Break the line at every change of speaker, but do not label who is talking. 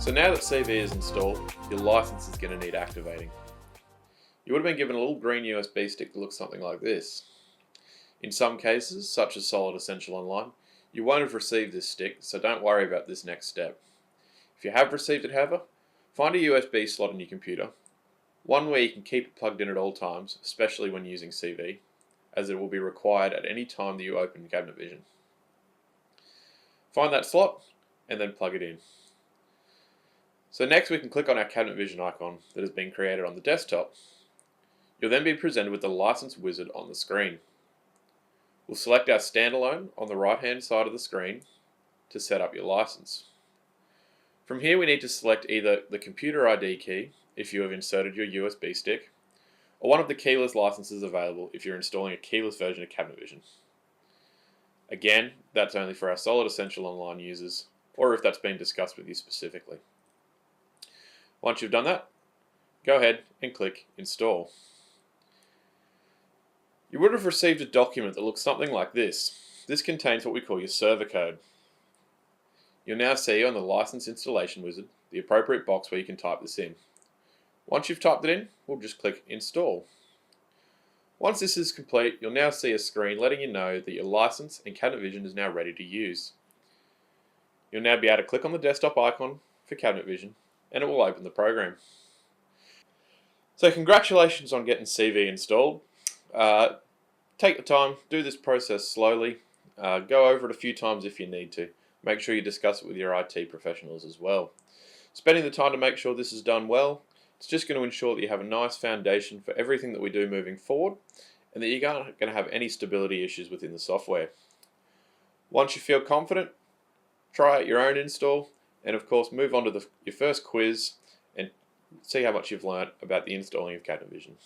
So now that CV is installed, your license is going to need activating. You would have been given a little green USB stick that looks something like this. In some cases, such as Solid Essential Online, you won't have received this stick, so don't worry about this next step. If you have received it, however, find a USB slot in your computer, one where you can keep it plugged in at all times, especially when using CV, as it will be required at any time that you open Cabinet Vision. Find that slot and then plug it in. So next we can click on our Cabinet Vision icon that has been created on the desktop. You'll then be presented with the license wizard on the screen. We'll select our standalone on the right hand side of the screen to set up your license. From here we need to select either the computer ID key if you have inserted your USB stick, or one of the keyless licenses available if you're installing a keyless version of Cabinet Vision. Again, that's only for our Solid Essential Online users, or if that's been discussed with you specifically. Once you've done that, go ahead and click Install. You would have received a document that looks something like this. This contains what we call your server code. You'll now see on the License Installation Wizard the appropriate box where you can type this in. Once you've typed it in, we'll just click Install. Once this is complete, you'll now see a screen letting you know that your license and Cabinet Vision is now ready to use. You'll now be able to click on the desktop icon for Cabinet Vision and it will open the program. So congratulations on getting CV installed. Take the time, do this process slowly, go over it a few times if you need to. Make sure you discuss it with your IT professionals as well. Spending the time to make sure this is done well, it's just going to ensure that you have a nice foundation for everything that we do moving forward and that you're not going to have any stability issues within the software. Once you feel confident, try out your own install and of course move on to your first quiz and see how much you've learnt about the installing of Cabinet Vision.